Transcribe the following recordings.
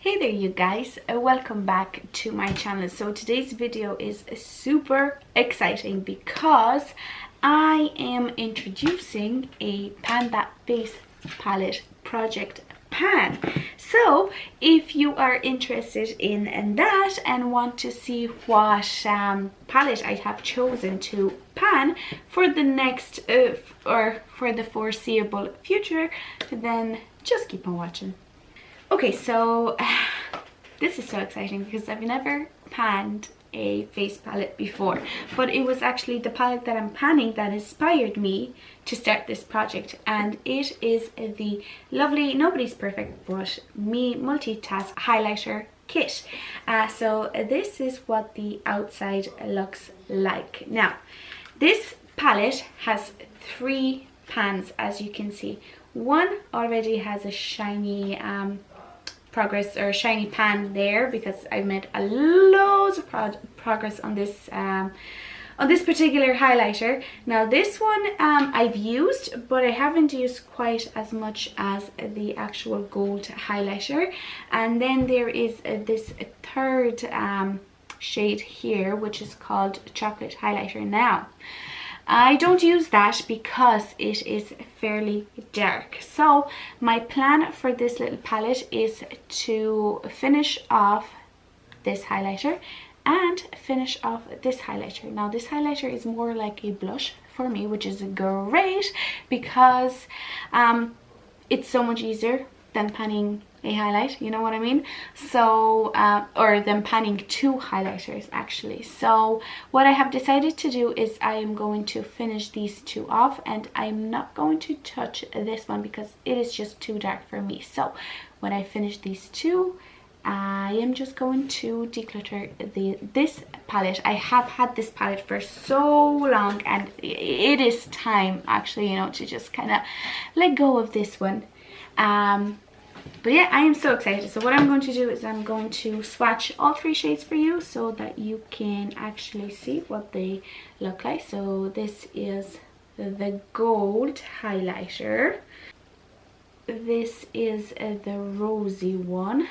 Hey there you guys, welcome back to my channel. So today's video is super exciting because I am introducing a Pan That Face palette project pan. So if you are interested in that and want to see what palette I have chosen to pan for the next or for the foreseeable future, then just keep on watching. Okay, so this is so exciting because I've never panned a face palette before, but it was actually the palette that I'm panning that inspired me to start this project, and it is the lovely Nobody's Perfect But Me Multitask Highlighter Kit. So this is what the outside looks like. Now, this palette has 3 pans, as you can see. One already has a shiny progress or shiny pan there because I've made a loads of progress on this particular highlighter. Now this one I've used, but I haven't used quite as much as the actual gold highlighter. And then there is this third shade here, which is called Chocolate Highlighter. Now I don't use that because it is fairly dark. So my plan for this little palette is to finish off this highlighter and finish off this highlighter. Now this highlighter is more like a blush for me, which is great because it's so much easier than panning a highlight, you know what I mean? So or than panning 2 highlighters actually. So what I have decided to do is I am going to finish these 2 off, and I'm not going to touch this one because it is just too dark for me. So when I finish these 2, I am just going to declutter this palette. I have had this palette for so long, and it is time actually, you know, to just kind of let go of this one. But yeah, I am so excited. So what I'm going to do is I'm going to swatch all 3 shades for you so that you can actually see what they look like. So this is the gold highlighter. This is the rosy one.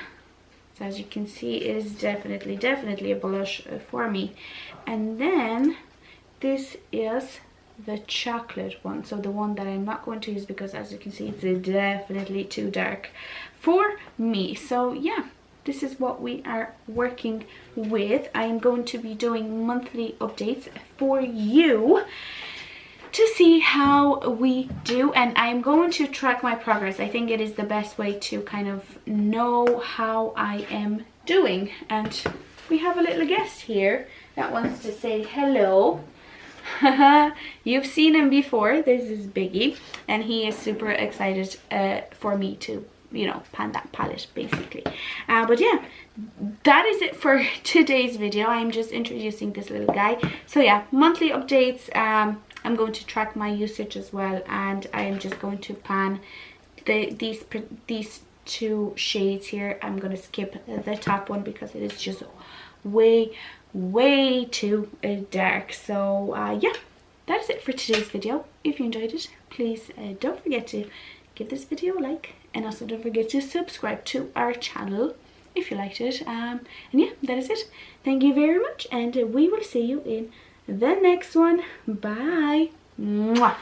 So as you can see, it is definitely a blush for me. And then this is the chocolate one, so the one that I'm not going to use because as you can see it's definitely too dark for me. So yeah, this is what we are working with. I'm going to be doing monthly updates for you to see how we do, and I'm going to track my progress. I think it is the best way to kind of know how I am doing. And we have a little guest here that wants to say hello. You've seen him before. This is Biggie, and he is super excited for me to, you know, pan that palette basically. But yeah, that is it for today's video. I'm just introducing this little guy. So yeah, monthly updates. I'm going to track my usage as well, and I am just going to pan these 2 shades here. I'm going to skip the top one because it is just way too dark. So yeah, that is it for today's video. If you enjoyed it, please don't forget to give this video a like, and also don't forget to subscribe to our channel if you liked it. And yeah, that is it. Thank you very much, and we will see you in the next one. Bye. Mwah.